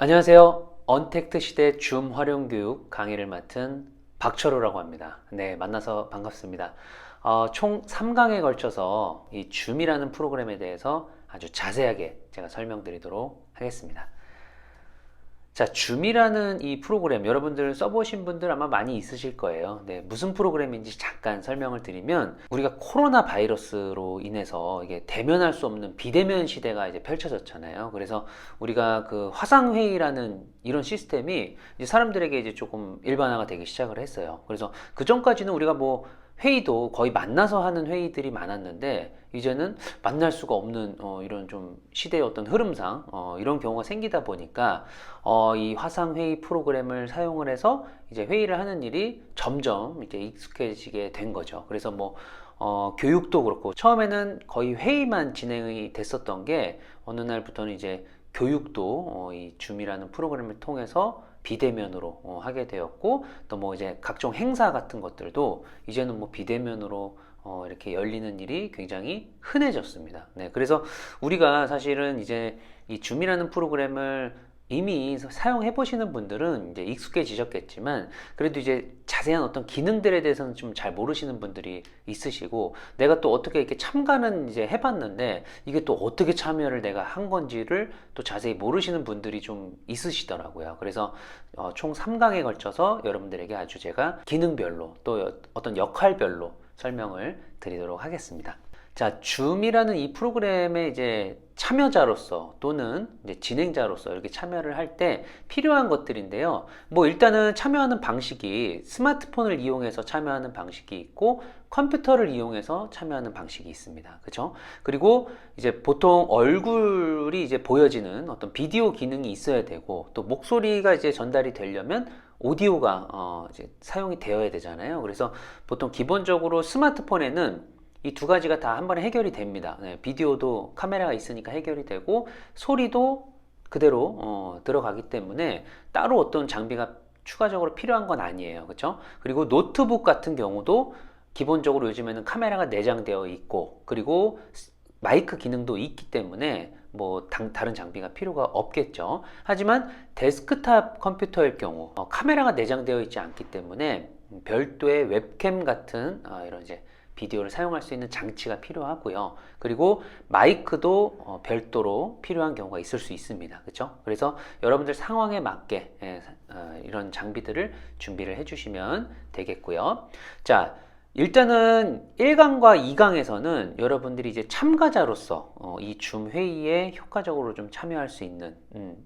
안녕하세요. 언택트 시대 줌 활용 교육 강의를 맡은 박철호라고 합니다. 네, 만나서 반갑습니다. 총 3강에 걸쳐서 이 줌이라는 프로그램에 대해서 아주 자세하게 제가 설명드리도록 하겠습니다. 자, 줌이라는 이 프로그램 여러분들 써보신 분들 아마 많이 있으실 거예요. 네, 무슨 프로그램인지 잠깐 설명을 드리면 우리가 코로나 바이러스로 인해서 이게 대면할 수 없는 비대면 시대가 이제 펼쳐졌잖아요. 그래서 우리가 그 화상회의라는 이런 시스템이 이제 사람들에게 이제 조금 일반화가 되기 시작을 했어요. 그래서 그 전까지는 우리가 뭐 회의도 거의 만나서 하는 회의들이 많았는데 이제는 만날 수가 없는 이런 좀 시대의 어떤 흐름상 이런 경우가 생기다 보니까 이 화상 회의 프로그램을 사용을 해서 이제 회의를 하는 일이 점점 이제 익숙해지게 된 거죠. 그래서 뭐 교육도 그렇고 처음에는 거의 회의만 진행이 됐었던 게 어느 날부터는 이제 교육도 이 줌이라는 프로그램을 통해서 비대면으로 하게 되었고 또 뭐 이제 각종 행사 같은 것들도 이제는 뭐 비대면으로 이렇게 열리는 일이 굉장히 흔해졌습니다. 네, 그래서 우리가 사실은 이제 이 줌이라는 프로그램을 이미 사용해 보시는 분들은 이제 익숙해지셨겠지만 그래도 이제 자세한 어떤 기능들에 대해서는 좀 잘 모르시는 분들이 있으시고 내가 또 어떻게 이렇게 참가는 이제 해봤는데 이게 또 어떻게 참여를 내가 한 건지를 또 자세히 모르시는 분들이 좀 있으시더라고요. 그래서 총 3강에 걸쳐서 여러분들에게 아주 제가 기능별로 또 어떤 역할별로 설명을 드리도록 하겠습니다. 자, 줌이라는 이 프로그램에 이제 참여자로서 또는 이제 진행자로서 이렇게 참여를 할 때 필요한 것들인데요. 뭐 일단은 참여하는 방식이 스마트폰을 이용해서 참여하는 방식이 있고 컴퓨터를 이용해서 참여하는 방식이 있습니다. 그렇죠? 그리고 이제 보통 얼굴이 이제 보여지는 어떤 비디오 기능이 있어야 되고 또 목소리가 이제 전달이 되려면 오디오가 이제 사용이 되어야 되잖아요. 그래서 보통 기본적으로 스마트폰에는 이 두 가지가 다 한 번에 해결이 됩니다. 네, 비디오도 카메라가 있으니까 해결이 되고 소리도 그대로 들어가기 때문에 따로 어떤 장비가 추가적으로 필요한 건 아니에요. 그렇죠? 그리고 노트북 같은 경우도 기본적으로 요즘에는 카메라가 내장되어 있고 그리고 마이크 기능도 있기 때문에 뭐 다른 장비가 필요가 없겠죠. 하지만 데스크탑 컴퓨터일 경우 카메라가 내장되어 있지 않기 때문에 별도의 웹캠 같은 이런 이제 비디오를 사용할 수 있는 장치가 필요하고요. 그리고 마이크도 별도로 필요한 경우가 있을 수 있습니다. 그렇죠? 그래서 여러분들 상황에 맞게 이런 장비들을 준비를 해주시면 되겠고요. 자, 일단은 1강과 2강에서는 여러분들이 이제 참가자로서 이 줌 회의에 효과적으로 좀 참여할 수 있는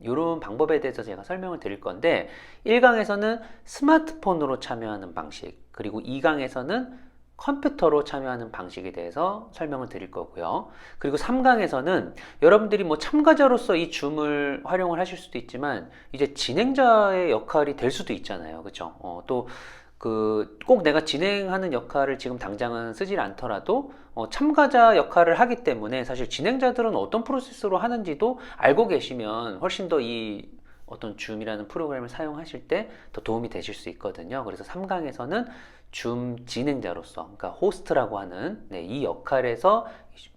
이런 방법에 대해서 제가 설명을 드릴 건데 1강에서는 스마트폰으로 참여하는 방식 그리고 2강에서는 컴퓨터로 참여하는 방식에 대해서 설명을 드릴 거고요. 그리고 3강에서는 여러분들이 뭐 참가자로서 이 줌을 활용을 하실 수도 있지만 이제 진행자의 역할이 될 수도 있잖아요. 그렇죠? 또 꼭 내가 진행하는 역할을 지금 당장은 쓰질 않더라도 참가자 역할을 하기 때문에 사실 진행자들은 어떤 프로세스로 하는지도 알고 계시면 훨씬 더 이 어떤 줌이라는 프로그램을 사용하실 때 더 도움이 되실 수 있거든요. 그래서 3강에서는 줌 진행자로서 그러니까 호스트라고 하는 이 역할에서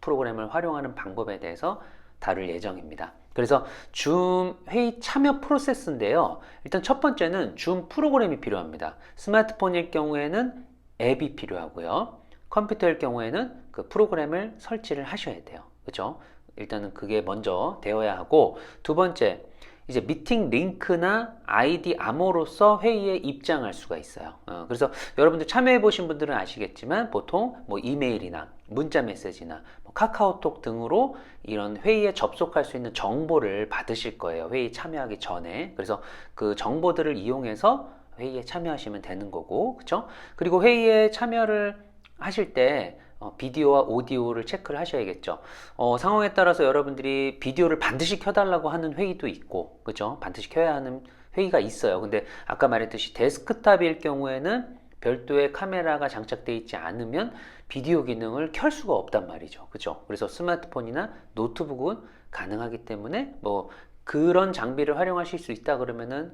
프로그램을 활용하는 방법에 대해서 다룰 예정입니다. 그래서 줌 회의 참여 프로세스인데요. 일단 첫 번째는 줌 프로그램이 필요합니다. 스마트폰일 경우에는 앱이 필요하고요. 컴퓨터일 경우에는 그 프로그램을 설치를 하셔야 돼요. 그렇죠? 일단은 그게 먼저 되어야 하고 두 번째 이제 미팅 링크나 아이디 암호로서 회의에 입장할 수가 있어요. 그래서 여러분들 참여해 보신 분들은 아시겠지만 보통 뭐 이메일이나 문자 메시지나 뭐 카카오톡 등으로 이런 회의에 접속할 수 있는 정보를 받으실 거예요. 회의 참여하기 전에. 그래서 그 정보들을 이용해서 회의에 참여하시면 되는 거고, 그렇죠? 그리고 회의에 참여를 하실 때 비디오와 오디오를 체크를 하셔야겠죠. 상황에 따라서 여러분들이 비디오를 반드시 켜달라고 하는 회의도 있고, 그죠? 반드시 켜야 하는 회의가 있어요. 근데 아까 말했듯이 데스크탑일 경우에는 별도의 카메라가 장착되어 있지 않으면 비디오 기능을 켤 수가 없단 말이죠. 그죠? 그래서 스마트폰이나 노트북은 가능하기 때문에 뭐 그런 장비를 활용하실 수 있다 그러면은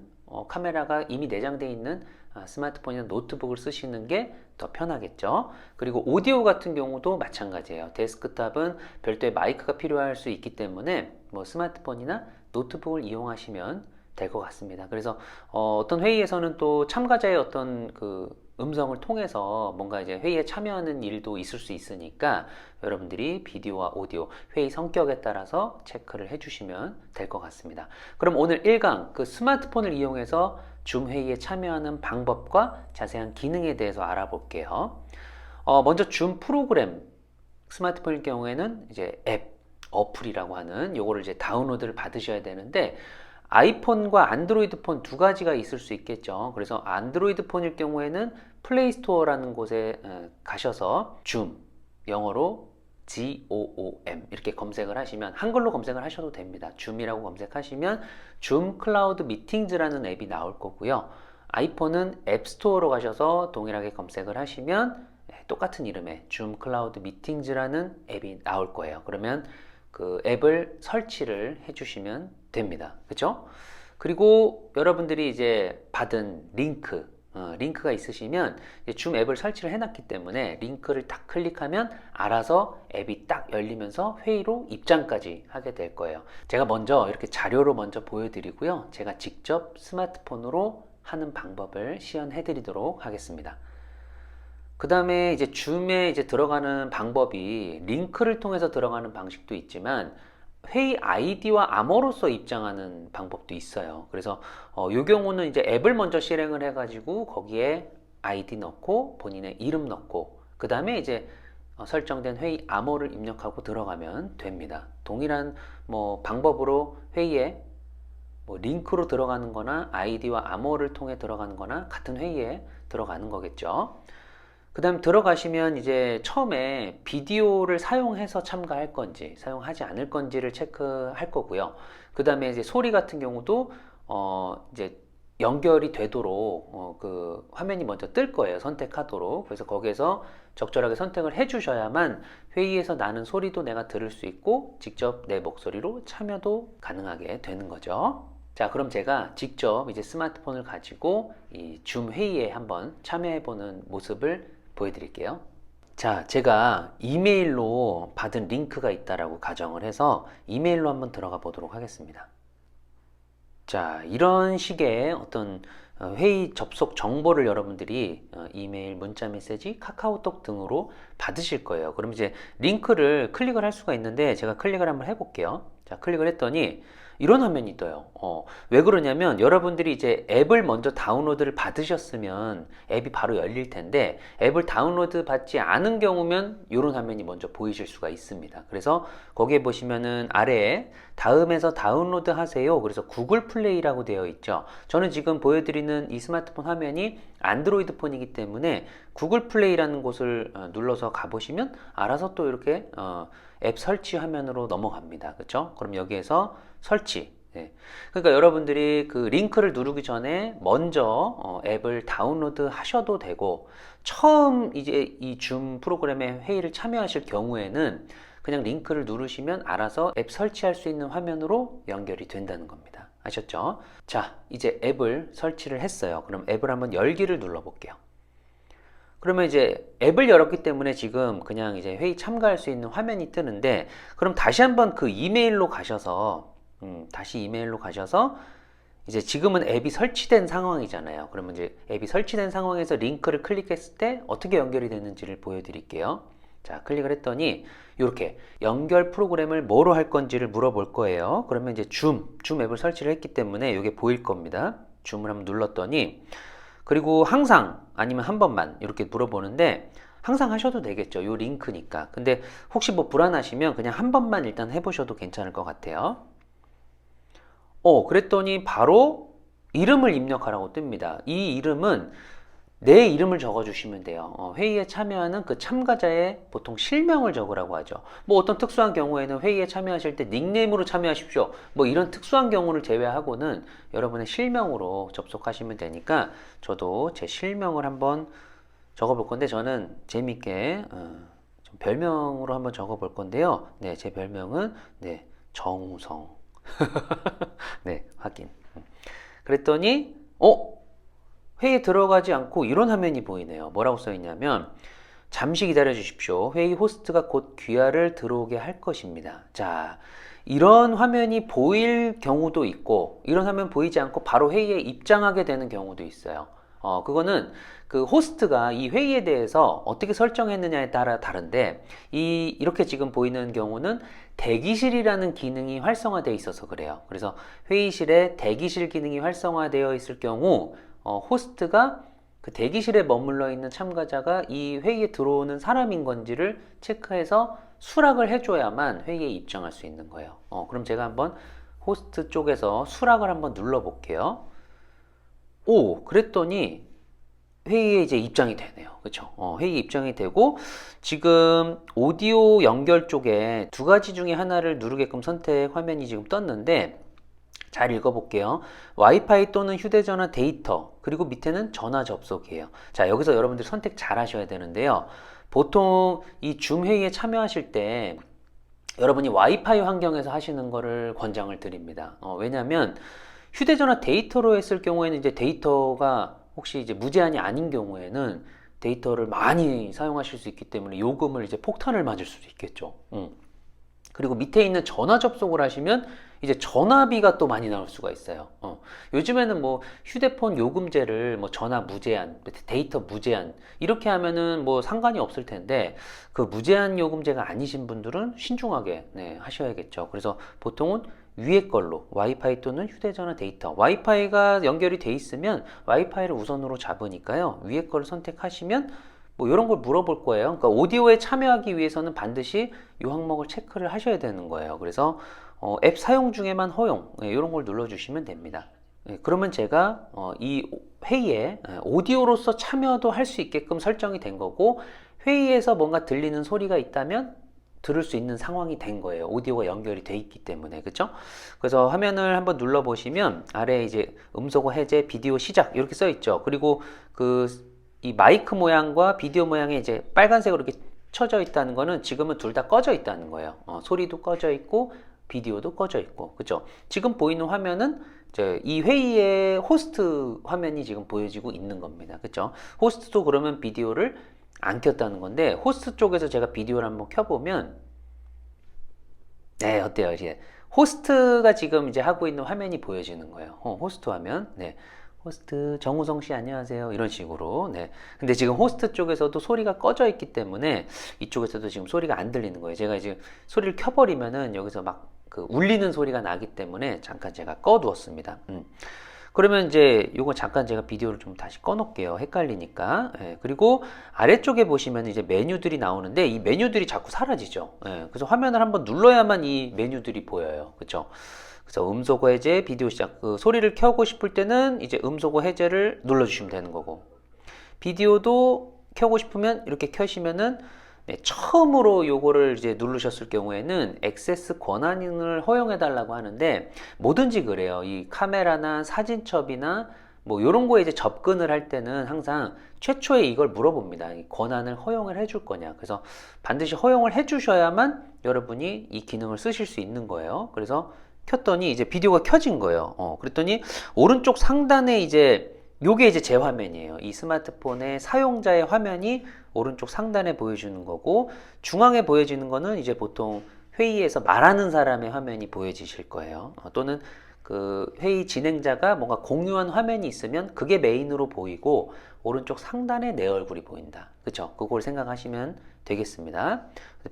카메라가 이미 내장되어 있는 스마트폰이나 노트북을 쓰시는 게 더 편하겠죠. 그리고 오디오 같은 경우도 마찬가지예요. 데스크탑은 별도의 마이크가 필요할 수 있기 때문에 뭐 스마트폰이나 노트북을 이용하시면 될 것 같습니다. 그래서 어떤 회의에서는 또 참가자의 어떤 그 음성을 통해서 뭔가 이제 회의에 참여하는 일도 있을 수 있으니까 여러분들이 비디오와 오디오, 회의 성격에 따라서 체크를 해주시면 될 것 같습니다. 그럼 오늘 1강 그 스마트폰을 이용해서 줌 회의에 참여하는 방법과 자세한 기능에 대해서 알아볼게요. 먼저 줌 프로그램, 스마트폰일 경우에는 이제 앱, 어플이라고 하는 요거를 이제 다운로드를 받으셔야 되는데 아이폰과 안드로이드 폰 두 가지가 있을 수 있겠죠. 그래서 안드로이드 폰일 경우에는 플레이 스토어라는 곳에 가셔서 줌, 영어로 GOOM 이렇게 검색을 하시면 한글로 검색을 하셔도 됩니다. 줌이라고 검색하시면 줌 클라우드 미팅즈라는 앱이 나올 거고요. 아이폰은 앱스토어로 가셔서 동일하게 검색을 하시면 똑같은 이름의 줌 클라우드 미팅즈라는 앱이 나올 거예요. 그러면 그 앱을 설치를 해주시면 됩니다. 그렇죠? 그리고 여러분들이 이제 받은 링크가 있으시면 줌 앱을 설치를 해놨기 때문에 링크를 딱 클릭하면 알아서 앱이 딱 열리면서 회의로 입장까지 하게 될 거예요. 제가 먼저 이렇게 자료로 먼저 보여드리고요. 제가 직접 스마트폰으로 하는 방법을 시연해 드리도록 하겠습니다. 그 다음에 이제 줌에 이제 들어가는 방법이 링크를 통해서 들어가는 방식도 있지만 회의 아이디와 암호로서 입장하는 방법도 있어요. 그래서 이 경우는 이제 앱을 먼저 실행을 해가지고 거기에 아이디 넣고 본인의 이름 넣고 그 다음에 이제 설정된 회의 암호를 입력하고 들어가면 됩니다. 동일한 뭐 방법으로 회의에 뭐 링크로 들어가는 거나 아이디와 암호를 통해 들어가는 거나 같은 회의에 들어가는 거겠죠. 그 다음 들어가시면 이제 처음에 비디오를 사용해서 참가할 건지 사용하지 않을 건지를 체크할 거고요. 그 다음에 이제 소리 같은 경우도 이제 연결이 되도록 그 화면이 먼저 뜰 거예요. 선택하도록. 그래서 거기에서 적절하게 선택을 해 주셔야만 회의에서 나는 소리도 내가 들을 수 있고 직접 내 목소리로 참여도 가능하게 되는 거죠. 자, 그럼 제가 직접 이제 스마트폰을 가지고 이 줌 회의에 한번 참여해 보는 모습을 보여드릴게요. 자, 제가 이메일로 받은 링크가 있다라고 가정을 해서 이메일로 한번 들어가 보도록 하겠습니다. 자, 이런 식의 어떤 회의 접속 정보를 여러분들이 이메일, 문자 메시지, 카카오톡 등으로 받으실 거예요. 그럼 이제 링크를 클릭을 할 수가 있는데 제가 클릭을 한번 해볼게요. 자, 클릭을 했더니 이런 화면이 떠요. 왜 그러냐면 여러분들이 이제 앱을 먼저 다운로드를 받으셨으면 앱이 바로 열릴 텐데 앱을 다운로드 받지 않은 경우면 이런 화면이 먼저 보이실 수가 있습니다. 그래서 거기에 보시면은 아래에 다음에서 다운로드 하세요. 그래서 구글 플레이라고 되어 있죠. 저는 지금 보여드리는 이 스마트폰 화면이 안드로이드 폰이기 때문에 구글 플레이라는 곳을 눌러서 가보시면 알아서 또 이렇게 앱 설치 화면으로 넘어갑니다. 그렇죠? 그럼 여기에서 설치. 네. 그러니까 여러분들이 그 링크를 누르기 전에 먼저 앱을 다운로드 하셔도 되고 처음 이제 이 줌 프로그램에 회의를 참여하실 경우에는 그냥 링크를 누르시면 알아서 앱 설치할 수 있는 화면으로 연결이 된다는 겁니다. 아셨죠? 자, 이제 앱을 설치를 했어요. 그럼 앱을 한번 열기를 눌러 볼게요. 그러면 이제 앱을 열었기 때문에 지금 그냥 이제 회의 참가할 수 있는 화면이 뜨는데 그럼 다시 한번 그 이메일로 가셔서 다시 이메일로 가셔서 이제 지금은 앱이 설치된 상황이잖아요. 그러면 이제 앱이 설치된 상황에서 링크를 클릭했을 때 어떻게 연결이 되는지를 보여드릴게요. 자, 클릭을 했더니 이렇게 연결 프로그램을 뭐로 할 건지를 물어볼 거예요. 그러면 이제 줌 앱을 설치를 했기 때문에 이게 보일 겁니다. 줌을 한번 눌렀더니 그리고 항상 아니면 한 번만 이렇게 물어보는데 항상 하셔도 되겠죠. 요 링크니까. 근데 혹시 뭐 불안하시면 그냥 한 번만 일단 해보셔도 괜찮을 것 같아요. 그랬더니 바로 이름을 입력하라고 뜹니다. 이 이름은 내 이름을 적어주시면 돼요. 회의에 참여하는 그 참가자의 보통 실명을 적으라고 하죠. 뭐 어떤 특수한 경우에는 회의에 참여하실 때 닉네임으로 참여하십시오. 뭐 이런 특수한 경우를 제외하고는 여러분의 실명으로 접속하시면 되니까 저도 제 실명을 한번 적어볼 건데 저는 재밌게 좀 별명으로 한번 적어볼 건데요. 네, 제 별명은 네, 정우성. 네, 확인. 그랬더니 회의에 들어가지 않고 이런 화면이 보이네요. 뭐라고 써 있냐면 잠시 기다려 주십시오. 회의 호스트가 곧 귀하를 들어오게 할 것입니다. 자, 이런 화면이 보일 경우도 있고 이런 화면 보이지 않고 바로 회의에 입장하게 되는 경우도 있어요. 그거는 그 호스트가 이 회의에 대해서 어떻게 설정했느냐에 따라 다른데 이렇게 지금 보이는 경우는 대기실이라는 기능이 활성화되어 있어서 그래요. 그래서 회의실에 대기실 기능이 활성화되어 있을 경우 호스트가 그 대기실에 머물러 있는 참가자가 이 회의에 들어오는 사람인 건지를 체크해서 수락을 해줘야만 회의에 입장할 수 있는 거예요. 그럼 제가 한번 호스트 쪽에서 수락을 한번 눌러 볼게요. 오, 그랬더니 회의에 이제 입장이 되네요. 그쵸? 회의 입장이 되고, 지금 오디오 연결 쪽에 두 가지 중에 하나를 누르게끔 선택 화면이 지금 떴는데, 잘 읽어볼게요. 와이파이 또는 휴대전화 데이터, 그리고 밑에는 전화 접속이에요. 자, 여기서 여러분들 선택 잘 하셔야 되는데요. 보통 이 줌 회의에 참여하실 때 여러분이 와이파이 환경에서 하시는 거를 권장을 드립니다. 왜냐면 휴대전화 데이터로 했을 경우에는 이제 데이터가 혹시 이제 무제한이 아닌 경우에는 데이터를 많이 사용하실 수 있기 때문에 요금을 이제 폭탄을 맞을 수도 있겠죠. 그리고 밑에 있는 전화 접속을 하시면 이제 전화비가 또 많이 나올 수가 있어요. 요즘에는 뭐 휴대폰 요금제를 뭐 전화 무제한, 데이터 무제한 이렇게 하면은 뭐 상관이 없을 텐데 그 무제한 요금제가 아니신 분들은 신중하게 하셔야겠죠. 그래서 보통은 위에 걸로 와이파이 또는 휴대전화 데이터, 와이파이가 연결이 돼 있으면 와이파이를 우선으로 잡으니까요. 위에 거를 선택하시면 뭐 이런 걸 물어볼 거예요. 그러니까 오디오에 참여하기 위해서는 반드시 이 항목을 체크를 하셔야 되는 거예요. 그래서 앱 사용 중에만 허용 이런 걸 눌러주시면 됩니다. 그러면 제가 이 회의에 오디오로서 참여도 할 수 있게끔 설정이 된 거고 회의에서 뭔가 들리는 소리가 있다면 들을 수 있는 상황이 된 거예요. 오디오가 연결이 돼 있기 때문에. 그쵸? 그래서 화면을 한번 눌러 보시면 아래에 이제 음소거 해제 비디오 시작 이렇게 써 있죠. 그리고 이 마이크 모양과 비디오 모양이 이제 빨간색으로 이렇게 쳐져 있다는 거는 지금은 둘 다 꺼져 있다는 거예요. 소리도 꺼져 있고 비디오도 꺼져 있고. 그죠? 지금 보이는 화면은 이제 이 회의의 호스트 화면이 지금 보여지고 있는 겁니다. 그죠? 호스트도 그러면 비디오를 안 켰다는 건데 호스트 쪽에서 제가 비디오를 한번 켜보면 네, 어때요? 이제 호스트가 지금 이제 하고 있는 화면이 보여지는 거예요. 호스트 화면. 네. 호스트 정우성 씨 안녕하세요. 이런 식으로. 네. 근데 지금 호스트 쪽에서도 소리가 꺼져 있기 때문에 이쪽에서도 지금 소리가 안 들리는 거예요. 제가 이제 소리를 켜버리면은 여기서 막 그 울리는 소리가 나기 때문에 잠깐 제가 꺼두었습니다. 그러면 이제 요거 잠깐 제가 비디오를 좀 다시 꺼놓을게요. 헷갈리니까. 그리고 아래쪽에 보시면 이제 메뉴들이 나오는데 이 메뉴들이 자꾸 사라지죠. 그래서 화면을 한번 눌러야만 이 메뉴들이 보여요. 그쵸? 그래서 음소거 해제, 비디오 시작. 그 소리를 켜고 싶을 때는 이제 음소거 해제를 눌러주시면 되는 거고. 비디오도 켜고 싶으면 이렇게 켜시면은 처음으로 요거를 이제 누르셨을 경우에는 액세스 권한을 허용해 달라고 하는데 뭐든지 그래요. 이 카메라나 사진첩이나 뭐 요런 거에 이제 접근을 할 때는 항상 최초에 이걸 물어봅니다. 이 권한을 허용을 해줄 거냐. 그래서 반드시 허용을 해주셔야만 여러분이 이 기능을 쓰실 수 있는 거예요. 그래서 켰더니 이제 비디오가 켜진 거예요. 그랬더니 오른쪽 상단에 이제 요게 이제 제 화면이에요. 이 스마트폰의 사용자의 화면이 오른쪽 상단에 보여주는 거고 중앙에 보여지는 거는 이제 보통 회의에서 말하는 사람의 화면이 보여지실 거예요. 또는 그 회의 진행자가 뭔가 공유한 화면이 있으면 그게 메인으로 보이고 오른쪽 상단에 내 얼굴이 보인다. 그쵸? 그걸 생각하시면 되겠습니다.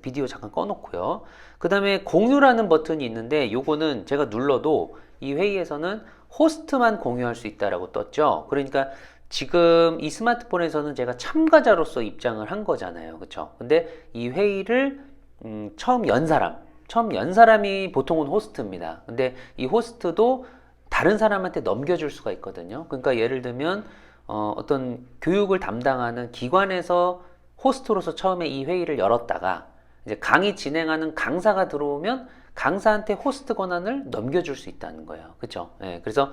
비디오 잠깐 꺼놓고요. 그 다음에 공유라는 버튼이 있는데 요거는 제가 눌러도 이 회의에서는 호스트만 공유할 수 있다라고 떴죠. 그러니까 지금 이 스마트폰에서는 제가 참가자로서 입장을 한 거잖아요. 그쵸? 근데 이 회의를 처음 연 사람이 보통은 호스트입니다. 근데 이 호스트도 다른 사람한테 넘겨줄 수가 있거든요. 그러니까 예를 들면 어떤 교육을 담당하는 기관에서 호스트로서 처음에 이 회의를 열었다가 이제 강의 진행하는 강사가 들어오면 강사한테 호스트 권한을 넘겨줄 수 있다는 거예요. 그쵸? 그래서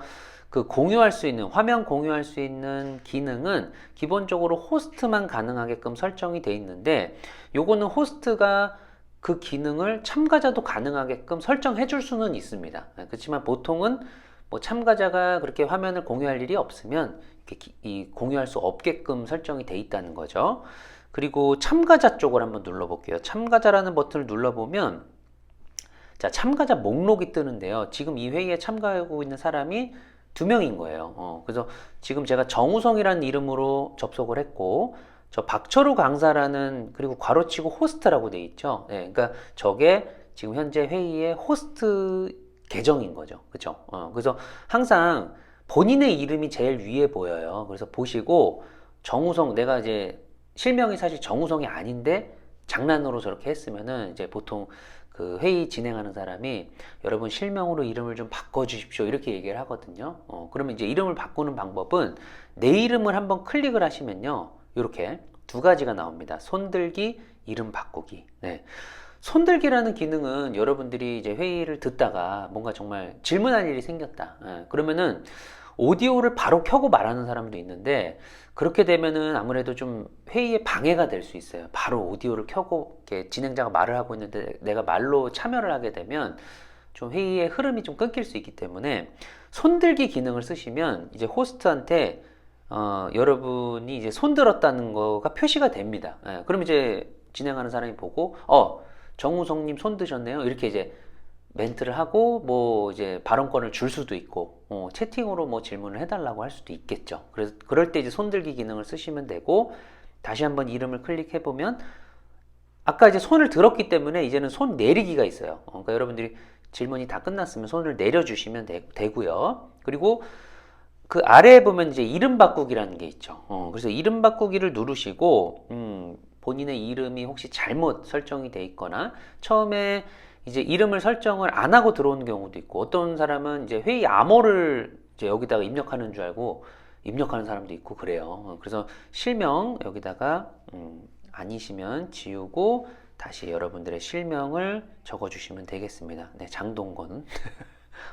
그 공유할 수 있는, 화면 공유할 수 있는 기능은 기본적으로 호스트만 가능하게끔 설정이 돼 있는데 요거는 호스트가 그 기능을 참가자도 가능하게끔 설정해 줄 수는 있습니다. 그렇지만 보통은 뭐 참가자가 그렇게 화면을 공유할 일이 없으면 이렇게 공유할 수 없게끔 설정이 돼 있다는 거죠. 그리고 참가자 쪽을 한번 눌러볼게요. 참가자라는 버튼을 눌러보면 자, 참가자 목록이 뜨는데요. 지금 이 회의에 참가하고 있는 사람이 2명인 거예요. 그래서 지금 제가 정우성이라는 이름으로 접속을 했고, 저 박철우 강사라는, 그리고 괄호치고 호스트라고 돼 있죠. 네, 그러니까 저게 지금 현재 회의의 호스트 계정인 거죠. 그쵸? 그래서 항상 본인의 이름이 제일 위에 보여요. 그래서 보시고, 정우성, 내가 이제 실명이 사실 정우성이 아닌데, 장난으로 저렇게 했으면은 이제 보통 그 회의 진행하는 사람이 여러분 실명으로 이름을 좀 바꿔주십시오 이렇게 얘기를 하거든요. 그러면 이제 이름을 바꾸는 방법은 내 이름을 한번 클릭을 하시면요, 이렇게 2가지가 나옵니다. 손들기, 이름 바꾸기. 네. 손들기라는 기능은 여러분들이 이제 회의를 듣다가 뭔가 정말 질문할 일이 생겼다. 그러면은 오디오를 바로 켜고 말하는 사람도 있는데, 그렇게 되면은 아무래도 좀 회의에 방해가 될 수 있어요. 바로 오디오를 켜고 이렇게 진행자가 말을 하고 있는데 내가 말로 참여를 하게 되면 좀 회의의 흐름이 좀 끊길 수 있기 때문에 손들기 기능을 쓰시면 이제 호스트한테 여러분이 이제 손 들었다는 거가 표시가 됩니다. 그럼 이제 진행하는 사람이 보고 정우성님 손 드셨네요. 이렇게 이제 멘트를 하고 뭐 이제 발언권을 줄 수도 있고 채팅으로 뭐 질문을 해달라고 할 수도 있겠죠. 그래서 그럴 때 이제 손들기 기능을 쓰시면 되고, 다시 한번 이름을 클릭해 보면 아까 이제 손을 들었기 때문에 이제는 손 내리기가 있어요. 그러니까 여러분들이 질문이 다 끝났으면 손을 내려주시면 되고요. 그리고 그 아래에 보면 이제 이름 바꾸기라는 게 있죠. 그래서 이름 바꾸기를 누르시고 본인의 이름이 혹시 잘못 설정이 돼 있거나 처음에 이제 이름을 설정을 안 하고 들어오는 경우도 있고, 어떤 사람은 이제 회의 암호를 이제 여기다가 입력하는 줄 알고 입력하는 사람도 있고 그래요. 그래서 실명 여기다가 아니시면 지우고 다시 여러분들의 실명을 적어주시면 되겠습니다. 네, 장동건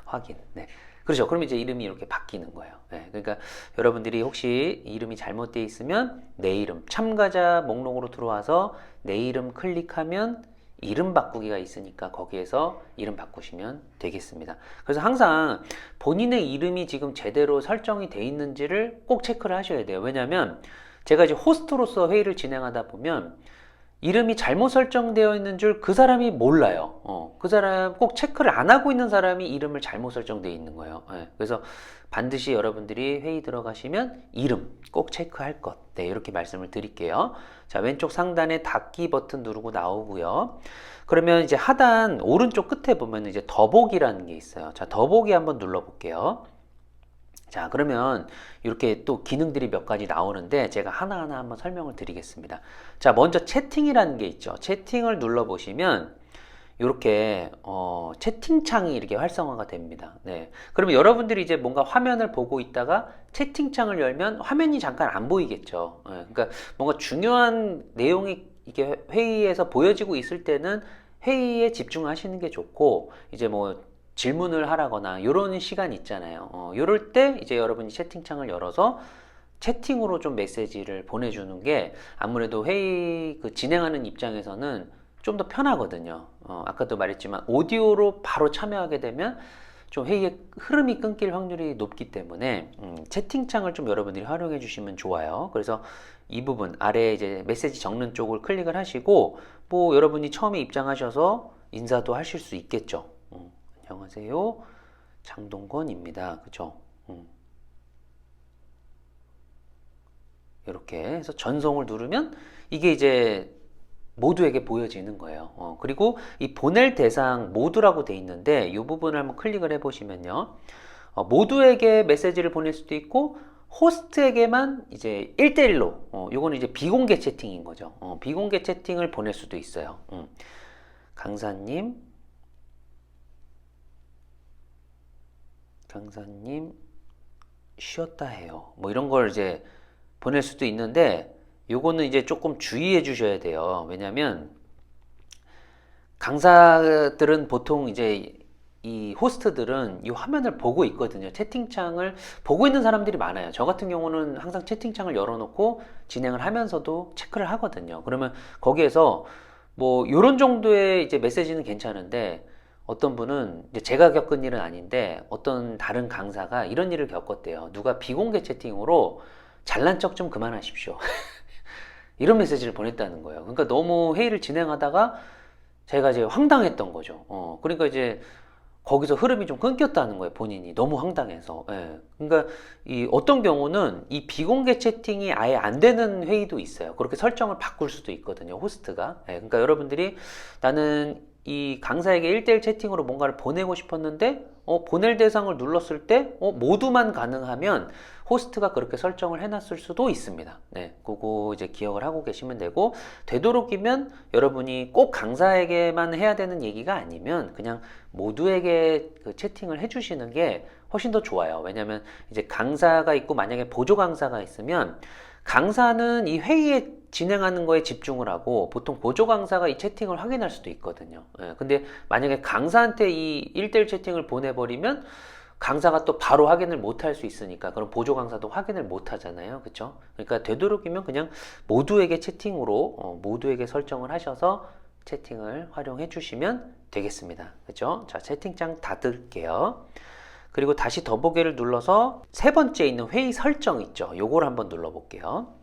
확인. 네. 그렇죠. 그럼 이제 이름이 이렇게 바뀌는 거예요. 네, 그러니까 여러분들이 혹시 이름이 잘못되어 있으면 내 이름, 참가자 목록으로 들어와서 내 이름 클릭하면 이름 바꾸기가 있으니까 거기에서 이름 바꾸시면 되겠습니다. 그래서 항상 본인의 이름이 지금 제대로 설정이 돼 있는지를 꼭 체크를 하셔야 돼요. 왜냐하면 제가 이제 호스트로서 회의를 진행하다 보면 이름이 잘못 설정되어 있는 줄 그 사람이 몰라요. 그 사람 꼭 체크를 안 하고 있는 사람이 이름을 잘못 설정되어 있는 거예요. 그래서 반드시 여러분들이 회의 들어가시면 이름 꼭 체크할 것. 네, 이렇게 말씀을 드릴게요. 자, 왼쪽 상단에 닫기 버튼 누르고 나오고요. 그러면 이제 하단 오른쪽 끝에 보면 이제 더보기라는 게 있어요. 자, 더보기 한번 눌러볼게요. 자, 그러면 이렇게 또 기능들이 몇 가지 나오는데 제가 하나하나 한번 설명을 드리겠습니다. 자, 먼저 채팅이라는 게 있죠. 채팅을 눌러보시면 이렇게 채팅창이 이렇게 활성화가 됩니다. 네. 그러면 여러분들이 이제 뭔가 화면을 보고 있다가 채팅창을 열면 화면이 잠깐 안 보이겠죠. 네. 그러니까 뭔가 중요한 내용이 이게 회의에서 보여지고 있을 때는 회의에 집중하시는 게 좋고, 이제 뭐 질문을 하라거나 이런 시간 있잖아요. 이럴 때 이제 여러분이 채팅창을 열어서 채팅으로 좀 메시지를 보내주는 게 아무래도 회의 그 진행하는 입장에서는 좀 더 편하거든요. 아까도 말했지만 오디오로 바로 참여하게 되면 좀 회의의 흐름이 끊길 확률이 높기 때문에 채팅창을 좀 여러분들이 활용해 주시면 좋아요. 그래서 이 부분 아래에 이제 메시지 적는 쪽을 클릭을 하시고, 뭐 여러분이 처음에 입장하셔서 인사도 하실 수 있겠죠. 안녕하세요, 장동건입니다. 그죠? 이렇게 해서 전송을 누르면 이게 이제 모두에게 보여지는 거예요. 그리고 이 보낼 대상 모두라고 돼 있는데 이 부분을 한번 클릭을 해 보시면요, 모두에게 메시지를 보낼 수도 있고 호스트에게만 이제 1대1로, 요거는 이제 비공개 채팅인 거죠. 비공개 채팅을 보낼 수도 있어요. 강사님 쉬었다 해요. 뭐 이런 걸 이제 보낼 수도 있는데, 요거는 이제 조금 주의해 주셔야 돼요. 왜냐면 강사들은 보통 이제 이 호스트들은 이 화면을 보고 있거든요. 채팅창을 보고 있는 사람들이 많아요. 저 같은 경우는 항상 채팅창을 열어놓고 진행을 하면서도 체크를 하거든요. 그러면 거기에서 뭐 요런 정도의 이제 메시지는 괜찮은데, 어떤 분은 이제 제가 겪은 일은 아닌데 어떤 다른 강사가 이런 일을 겪었대요. 누가 비공개 채팅으로 잘난 척 좀 그만하십시오. 이런 메시지를 보냈다는 거예요. 그러니까 너무 회의를 진행하다가 제가 이제 황당했던 거죠. 그러니까 이제 거기서 흐름이 좀 끊겼다는 거예요. 본인이 너무 황당해서. 예. 그러니까 이 어떤 경우는 이 비공개 채팅이 아예 안 되는 회의도 있어요. 그렇게 설정을 바꿀 수도 있거든요. 호스트가. 예. 그러니까 여러분들이 나는 이 강사에게 1대1 채팅으로 뭔가를 보내고 싶었는데 보낼 대상을 눌렀을 때 모두만 가능하면 호스트가 그렇게 설정을 해놨을 수도 있습니다. 네, 그거 이제 기억을 하고 계시면 되고, 되도록이면 여러분이 꼭 강사에게만 해야 되는 얘기가 아니면 그냥 모두에게 그 채팅을 해주시는 게 훨씬 더 좋아요. 왜냐면 이제 강사가 있고 만약에 보조 강사가 있으면 강사는 이 회의에 진행하는 거에 집중을 하고 보통 보조 강사가 이 채팅을 확인할 수도 있거든요. 예, 근데 만약에 강사한테 이 1대1 채팅을 보내버리면 강사가 또 바로 확인을 못 할 수 있으니까 그럼 보조 강사도 확인을 못 하잖아요. 그쵸? 그러니까 되도록이면 그냥 모두에게 채팅으로 모두에게 설정을 하셔서 채팅을 활용해 주시면 되겠습니다. 그죠? 자, 채팅창 닫을게요. 그리고 다시 더보기를 눌러서 세 번째 있는 회의 설정 있죠. 요걸 한번 눌러볼게요.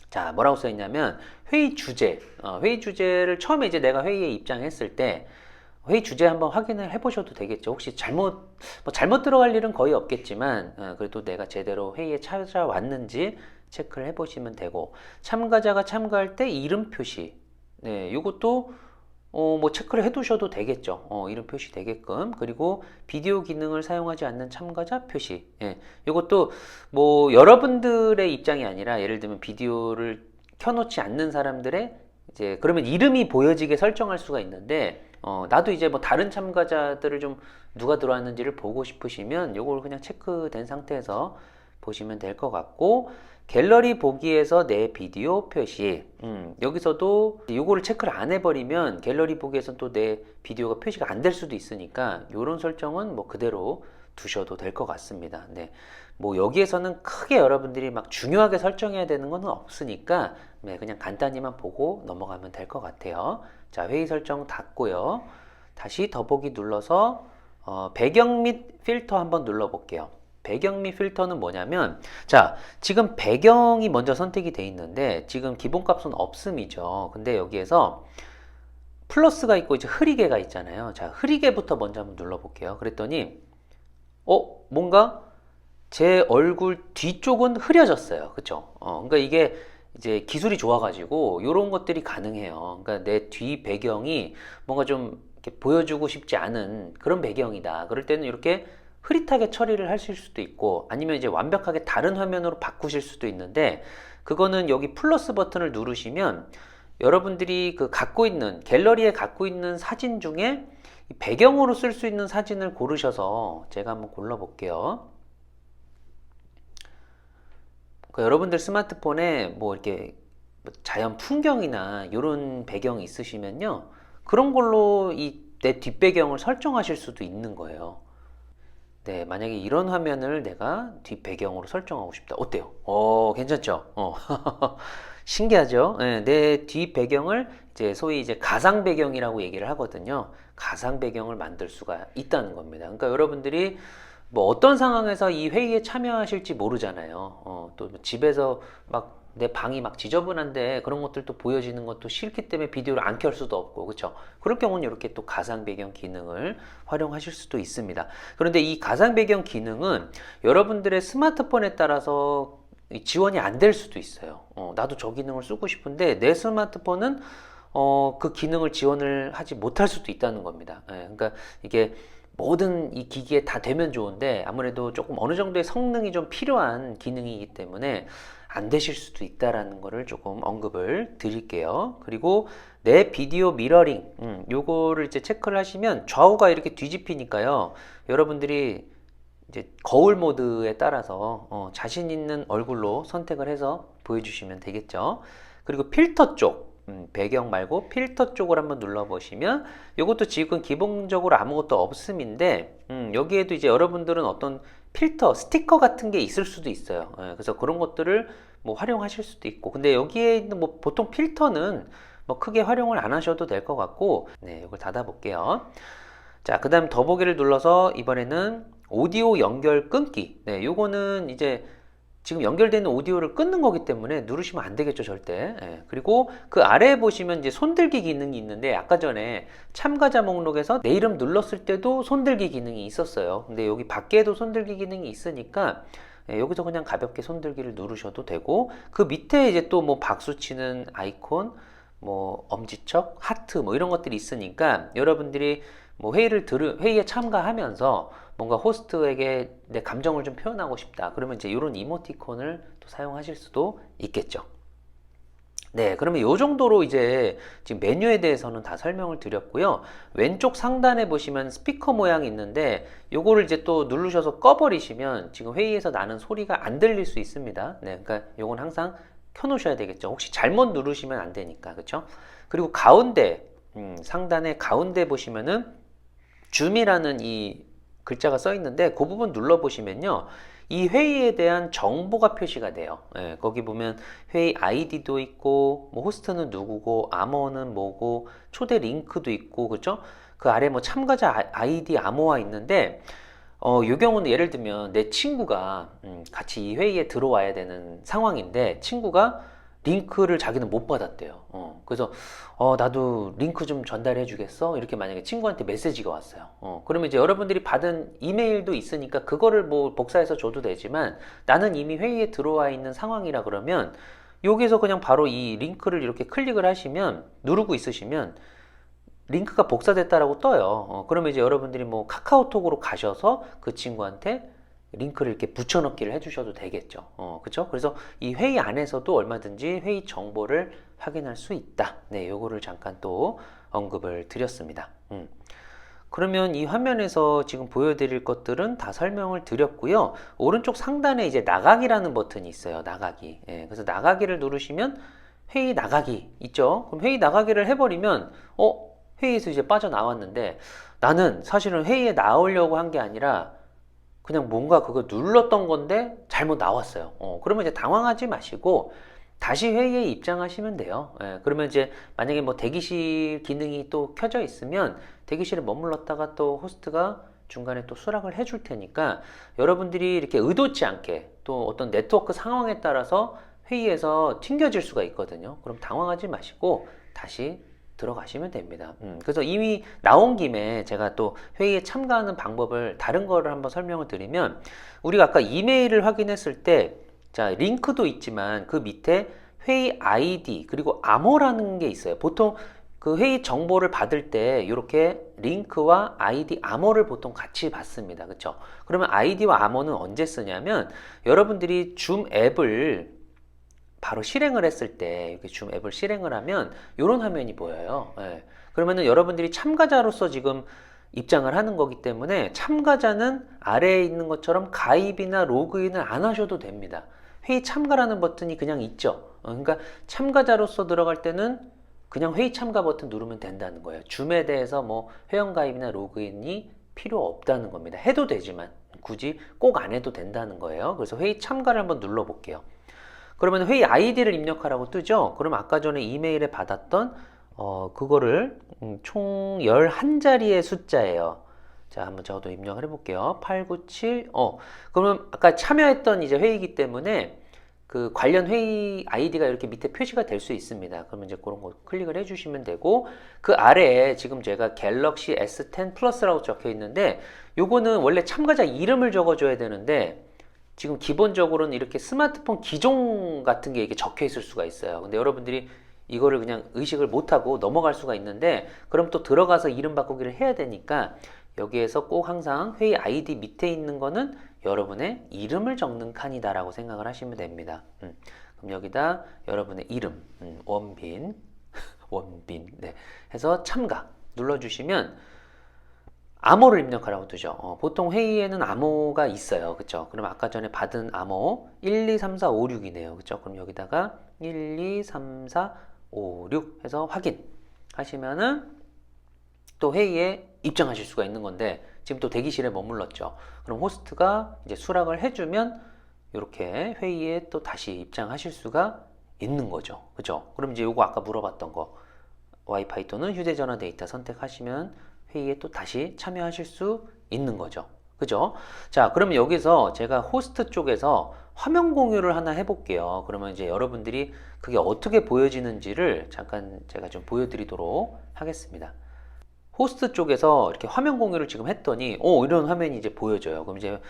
자, 뭐라고 써 있냐면 회의 주제. 회의 주제를 처음에 이제 내가 회의에 입장했을 때 회의 주제 한번 확인을 해보셔도 되겠죠. 혹시 잘못 들어갈 일은 거의 없겠지만 그래도 내가 제대로 회의에 찾아왔는지 체크를 해보시면 되고, 참가자가 참가할 때 이름 표시. 네, 이것도 뭐 체크를 해두셔도 되겠죠. 이름 표시 되게끔. 그리고 비디오 기능을 사용하지 않는 참가자 표시. 예, 이것도 뭐 여러분들의 입장이 아니라 예를 들면 비디오를 켜놓지 않는 사람들의 이제 그러면 이름이 보여지게 설정할 수가 있는데 나도 이제 뭐 다른 참가자들을 좀 누가 들어왔는지를 보고 싶으시면 이걸 그냥 체크된 상태에서 보시면 될 것 같고, 갤러리 보기에서 내 비디오 표시. 여기서도 이거를 체크를 안 해버리면 갤러리 보기에서 또 내 비디오가 표시가 안 될 수도 있으니까 이런 설정은 뭐 그대로 두셔도 될 것 같습니다. 네. 뭐 여기에서는 크게 여러분들이 막 중요하게 설정해야 되는 건 없으니까 네, 그냥 간단히만 보고 넘어가면 될 것 같아요. 자, 회의 설정 닫고요. 다시 더보기 눌러서 배경 및 필터 한번 눌러볼게요. 배경 및 필터는 뭐냐면, 자, 지금 배경이 먼저 선택이 돼 있는데 지금 기본값은 없음이죠. 근데 여기에서 플러스가 있고 이제 흐리개가 있잖아요. 자, 흐리개부터 먼저 한번 눌러볼게요. 그랬더니 뭔가 제 얼굴 뒤쪽은 흐려졌어요. 그쵸? 그러니까 이게 이제 기술이 좋아가지고 이런 것들이 가능해요. 그러니까 내 뒤 배경이 뭔가 좀 이렇게 보여주고 싶지 않은 그런 배경이다. 그럴 때는 이렇게 흐릿하게 처리를 하실 수도 있고, 아니면 이제 완벽하게 다른 화면으로 바꾸실 수도 있는데, 그거는 여기 플러스 버튼을 누르시면 여러분들이 그 갖고 있는 갤러리에 갖고 있는 사진 중에 배경으로 쓸 수 있는 사진을 고르셔서 제가 한번 골라 볼게요. 그러니까 여러분들 스마트폰에 뭐 이렇게 자연 풍경이나 이런 배경이 있으시면요, 그런 걸로 이 내 뒷배경을 설정하실 수도 있는 거예요. 네, 만약에 이런 화면을 내가 뒷배경으로 설정하고 싶다. 어때요? 괜찮죠? 신기하죠? 네, 내 뒷배경을 이제 소위 이제 가상 배경이라고 얘기를 하거든요. 가상 배경을 만들 수가 있다는 겁니다. 그러니까 여러분들이 뭐 어떤 상황에서 이 회의에 참여하실지 모르잖아요. 또 집에서 막 내 방이 막 지저분한데 그런 것들도 보여지는 것도 싫기 때문에 비디오를 안 켤 수도 없고, 그렇죠? 그럴 경우는 이렇게 또 가상 배경 기능을 활용하실 수도 있습니다. 그런데 이 가상 배경 기능은 여러분들의 스마트폰에 따라서 지원이 안 될 수도 있어요. 나도 저 기능을 쓰고 싶은데 내 스마트폰은 그 기능을 지원을 하지 못할 수도 있다는 겁니다. 그러니까 이게 모든 이 기기에 다 되면 좋은데 아무래도 조금 어느 정도의 성능이 좀 필요한 기능이기 때문에 안 되실 수도 있다라는 거를 조금 언급을 드릴게요. 그리고 내 비디오 미러링, 요거를 이제 체크를 하시면 좌우가 이렇게 뒤집히니까요. 여러분들이 이제 거울 모드에 따라서 자신 있는 얼굴로 선택을 해서 보여주시면 되겠죠. 그리고 필터 쪽, 배경 말고 필터 쪽을 한번 눌러보시면 이것도 지금 기본적으로 아무것도 없음인데 여기에도 이제 여러분들은 어떤 필터, 스티커 같은 게 있을 수도 있어요. 그래서 그런 것들을 뭐 활용하실 수도 있고, 근데 여기에 있는 뭐 보통 필터는 뭐 크게 활용을 안 하셔도 될 것 같고, 네, 이걸 닫아 볼게요. 자, 그 다음 더보기를 눌러서 이번에는 오디오 연결 끊기. 네, 요거는 이제 지금 연결되는 오디오를 끊는 거기 때문에 누르시면 안 되겠죠, 절대. 예. 그리고 그 아래에 보시면 이제 손들기 기능이 있는데 아까 전에 참가자 목록에서 내 이름 눌렀을 때도 손들기 기능이 있었어요. 근데 여기 밖에도 손들기 기능이 있으니까 예, 여기서 그냥 가볍게 손들기를 누르셔도 되고 그 밑에 이제 또 뭐 박수 치는 아이콘, 뭐 엄지척, 하트 뭐 이런 것들이 있으니까 여러분들이 뭐 회의에 참가하면서 뭔가 호스트에게 내 감정을 좀 표현하고 싶다. 그러면 이제 이런 이모티콘을 또 사용하실 수도 있겠죠. 네, 그러면 이 정도로 이제 지금 메뉴에 대해서는 다 설명을 드렸고요. 왼쪽 상단에 보시면 스피커 모양이 있는데 요거를 이제 또 누르셔서 꺼버리시면 지금 회의에서 나는 소리가 안 들릴 수 있습니다. 네, 그러니까 요건 항상 켜놓으셔야 되겠죠. 혹시 잘못 누르시면 안 되니까, 그렇죠? 그리고 가운데 상단에 가운데 보시면은 줌이라는 이 글자가 써 있는데 그 부분 눌러 보시면요. 이 회의에 대한 정보가 표시가 돼요. 예, 거기 보면 회의 아이디도 있고, 뭐 호스트는 누구고, 암호는 뭐고, 초대 링크도 있고, 그죠? 그 아래 뭐 참가자 아이디 암호가 있는데, 이 경우는 예를 들면 내 친구가 같이 이 회의에 들어와야 되는 상황인데, 친구가 링크를 자기는 못 받았대요. 그래서 나도 링크 좀 전달해 주겠어? 이렇게 만약에 친구한테 메시지가 왔어요. 그러면 이제 여러분들이 받은 이메일도 있으니까 그거를 뭐 복사해서 줘도 되지만 나는 이미 회의에 들어와 있는 상황이라 그러면 여기서 그냥 바로 이 링크를 이렇게 클릭을 하시면 누르고 있으시면 링크가 복사됐다라고 떠요. 그러면 이제 여러분들이 뭐 카카오톡으로 가셔서 그 친구한테 링크를 이렇게 붙여넣기를 해주셔도 되겠죠. 그쵸? 그래서 이 회의 안에서도 얼마든지 회의 정보를 확인할 수 있다. 네, 요거를 잠깐 또 언급을 드렸습니다. 그러면 이 화면에서 지금 보여드릴 것들은 다 설명을 드렸고요. 오른쪽 상단에 이제 나가기라는 버튼이 있어요. 나가기. 예, 그래서 나가기를 누르시면 회의 나가기 있죠? 그럼 회의 나가기를 해버리면, 회의에서 이제 빠져나왔는데 나는 사실은 회의에 나오려고 한 게 아니라 그냥 뭔가 그거 눌렀던 건데 잘못 나왔어요. 그러면 이제 당황하지 마시고 다시 회의에 입장하시면 돼요. 예, 그러면 이제 만약에 뭐 대기실 기능이 또 켜져 있으면 대기실에 머물렀다가 또 호스트가 중간에 또 수락을 해줄 테니까 여러분들이 이렇게 의도치 않게 또 어떤 네트워크 상황에 따라서 회의에서 튕겨질 수가 있거든요. 그럼 당황하지 마시고 다시 들어가시면 됩니다. 그래서 이미 나온 김에 제가 또 회의에 참가하는 방법을 다른 거를 한번 설명을 드리면 우리가 아까 이메일을 확인했을 때 자, 링크도 있지만 그 밑에 회의 아이디 그리고 암호라는 게 있어요. 보통 그 회의 정보를 받을 때 이렇게 링크와 아이디 암호를 보통 같이 받습니다. 그렇죠? 그러면 아이디와 암호는 언제 쓰냐면 여러분들이 줌 앱을 바로 실행을 했을 때 이렇게 줌 앱을 실행을 하면 이런 화면이 보여요. 예. 그러면은 여러분들이 참가자로서 지금 입장을 하는 거기 때문에 참가자는 아래에 있는 것처럼 가입이나 로그인을 안 하셔도 됩니다. 회의 참가라는 버튼이 그냥 있죠. 그러니까 참가자로서 들어갈 때는 그냥 회의 참가 버튼 누르면 된다는 거예요. 줌에 대해서 뭐 회원 가입이나 로그인이 필요 없다는 겁니다. 해도 되지만 굳이 꼭 안 해도 된다는 거예요. 그래서 회의 참가를 한번 눌러 볼게요. 그러면 회의 아이디를 입력하라고 뜨죠? 그럼 아까 전에 이메일에 받았던 그거를 총 11자리의 숫자예요. 자, 한번 저도 입력을 해볼게요. 897, 그러면 아까 참여했던 이제 회의이기 때문에 그 관련 회의 아이디가 이렇게 밑에 표시가 될 수 있습니다. 그러면 이제 그런 거 클릭을 해주시면 되고 그 아래에 지금 제가 갤럭시 S10 플러스라고 적혀 있는데 요거는 원래 참가자 이름을 적어줘야 되는데 지금 기본적으로는 이렇게 스마트폰 기종 같은 게 이렇게 적혀 있을 수가 있어요. 근데 여러분들이 이거를 그냥 의식을 못하고 넘어갈 수가 있는데 그럼 또 들어가서 이름 바꾸기를 해야 되니까 여기에서 꼭 항상 회의 아이디 밑에 있는 거는 여러분의 이름을 적는 칸이다라고 생각을 하시면 됩니다. 그럼 여기다 여러분의 이름, 원빈, 네, 해서 참가 눌러주시면 암호를 입력하라고 뜨죠. 보통 회의에는 암호가 있어요. 그쵸? 그럼 아까 전에 받은 암호 1, 2, 3, 4, 5, 6이네요. 그쵸? 그럼 여기다가 1, 2, 3, 4, 5, 6 해서 확인 하시면은 또 회의에 입장하실 수가 있는 건데 지금 또 대기실에 머물렀죠. 그럼 호스트가 이제 수락을 해주면 이렇게 회의에 또 다시 입장하실 수가 있는 거죠. 그죠? 그럼 이제 요거 아까 물어봤던 거 와이파이 또는 휴대전화 데이터 선택하시면 회의에 또 다시 참여하실 수 있는 거죠. 그죠? 자, 그러면 여기서 제가 호스트 쪽에서 화면 공유를 하나 해볼게요. 그러면 이제 여러분들이 그게 어떻게 보여지는지를 잠깐 제가 좀 보여드리도록 하겠습니다. 호스트 쪽에서 이렇게 화면 공유를 지금 했더니, 이런 화면이 이제 보여져요. 그럼 이제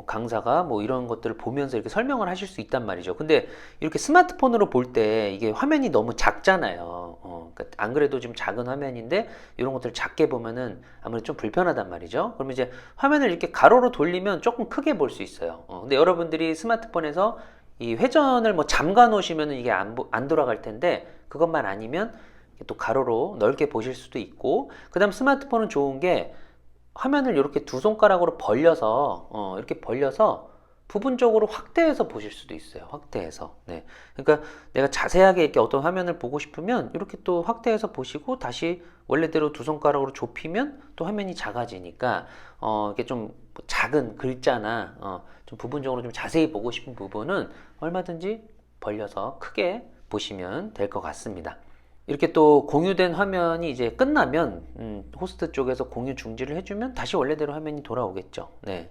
강사가 뭐 이런 것들을 보면서 이렇게 설명을 하실 수 있단 말이죠. 근데 이렇게 스마트폰으로 볼 때 이게 화면이 너무 작잖아요. 그러니까 안 그래도 좀 작은 화면인데 이런 것들을 작게 보면은 아무래도 좀 불편하단 말이죠. 그러면 이제 화면을 이렇게 가로로 돌리면 조금 크게 볼 수 있어요. 근데 여러분들이 스마트폰에서 이 회전을 뭐 잠가 놓으시면은 이게 안 돌아갈 텐데 그것만 아니면 또 가로로 넓게 보실 수도 있고, 그 다음 스마트폰은 좋은 게 화면을 이렇게 두 손가락으로 벌려서 이렇게 벌려서 부분적으로 확대해서 보실 수도 있어요. 확대해서. 네. 그러니까 내가 자세하게 이렇게 어떤 화면을 보고 싶으면 이렇게 또 확대해서 보시고 다시 원래대로 두 손가락으로 좁히면 또 화면이 작아지니까 이게 좀 작은 글자나 좀 부분적으로 좀 자세히 보고 싶은 부분은 얼마든지 벌려서 크게 보시면 될 것 같습니다. 이렇게 또 공유된 화면이 이제 끝나면 호스트 쪽에서 공유 중지를 해주면 다시 원래대로 화면이 돌아오겠죠. 네.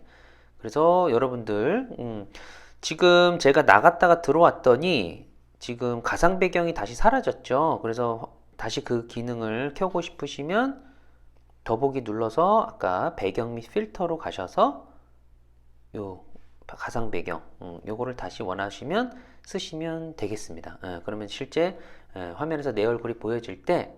그래서 여러분들 지금 제가 나갔다가 들어왔더니 지금 가상 배경이 다시 사라졌죠. 그래서 다시 그 기능을 켜고 싶으시면 더보기 눌러서 아까 배경 및 필터로 가셔서 요 가상 배경 요거를 다시 원하시면 쓰시면 되겠습니다. 그러면 실제 화면에서 내 얼굴이 보여질 때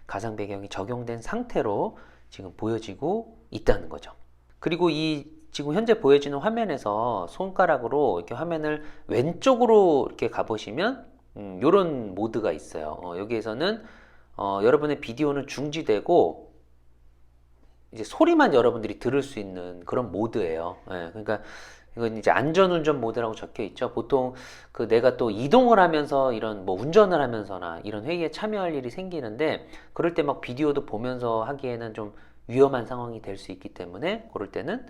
가상 배경이 적용된 상태로 지금 보여지고 있다는 거죠. 그리고 이 지금 현재 보여지는 화면에서 손가락으로 이렇게 화면을 왼쪽으로 이렇게 가보시면 이런 모드가 있어요. 여기에서는 여러분의 비디오는 중지되고 이제 소리만 여러분들이 들을 수 있는 그런 모드예요. 그러니까 이건 이제 안전운전 모드라고 적혀 있죠. 보통 그 내가 또 이동을 하면서 이런 뭐 운전을 하면서나 이런 회의에 참여할 일이 생기는데 그럴 때 막 비디오도 보면서 하기에는 좀 위험한 상황이 될 수 있기 때문에 그럴 때는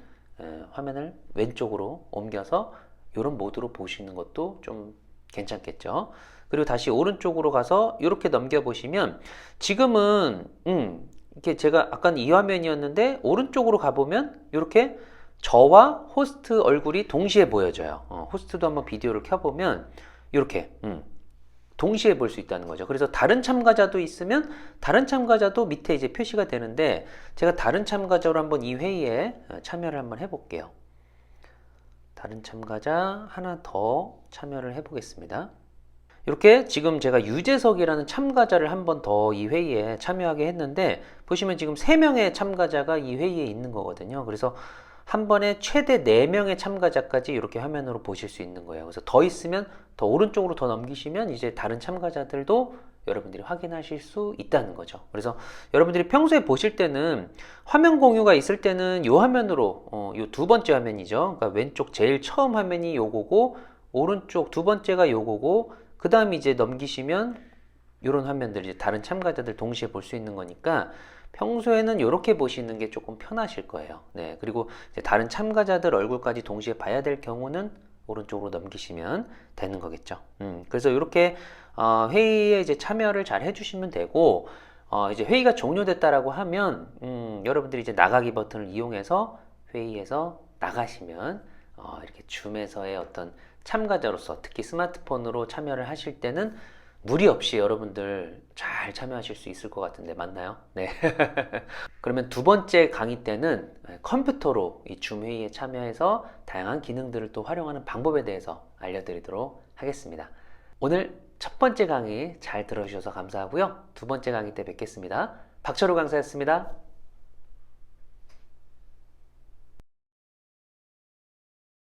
화면을 왼쪽으로 옮겨서 이런 모드로 보시는 것도 좀 괜찮겠죠. 그리고 다시 오른쪽으로 가서 이렇게 넘겨보시면 지금은 이렇게 제가 아까는 이 화면이었는데 오른쪽으로 가보면 이렇게 저와 호스트 얼굴이 동시에 보여져요. 호스트도 한번 비디오를 켜보면 이렇게 동시에 볼 수 있다는 거죠. 그래서 다른 참가자도 있으면 다른 참가자도 밑에 이제 표시가 되는데 제가 다른 참가자로 한번 이 회의에 참여를 한번 해볼게요. 다른 참가자 하나 더 참여를 해보겠습니다. 이렇게 지금 제가 유재석이라는 참가자를 한 번 더 이 회의에 참여하게 했는데 보시면 지금 3명의 참가자가 이 회의에 있는 거거든요. 그래서 한 번에 최대 4명의 참가자까지 이렇게 화면으로 보실 수 있는 거예요. 그래서 더 있으면 더 오른쪽으로 더 넘기시면 이제 다른 참가자들도 여러분들이 확인하실 수 있다는 거죠. 그래서 여러분들이 평소에 보실 때는 화면 공유가 있을 때는 이 화면으로 이 두 번째 화면이죠. 그러니까 왼쪽 제일 처음 화면이 요거고 오른쪽 두 번째가 요거고 그 다음 이제 넘기시면 이런 화면들 이제 다른 참가자들 동시에 볼 수 있는 거니까 평소에는 이렇게 보시는 게 조금 편하실 거예요. 네, 그리고 이제 다른 참가자들 얼굴까지 동시에 봐야 될 경우는 오른쪽으로 넘기시면 되는 거겠죠. 그래서 이렇게 회의에 이제 참여를 잘 해주시면 되고 이제 회의가 종료됐다라고 하면 여러분들이 이제 나가기 버튼을 이용해서 회의에서 나가시면 이렇게 줌에서의 어떤 참가자로서 특히 스마트폰으로 참여를 하실 때는 무리 없이 여러분들 잘 참여하실 수 있을 것 같은데 맞나요? 네. 그러면 두 번째 강의 때는 컴퓨터로 이 줌 회의에 참여해서 다양한 기능들을 또 활용하는 방법에 대해서 알려드리도록 하겠습니다. 오늘 첫 번째 강의 잘 들어주셔서 감사하고요. 두 번째 강의 때 뵙겠습니다. 박철호 강사였습니다.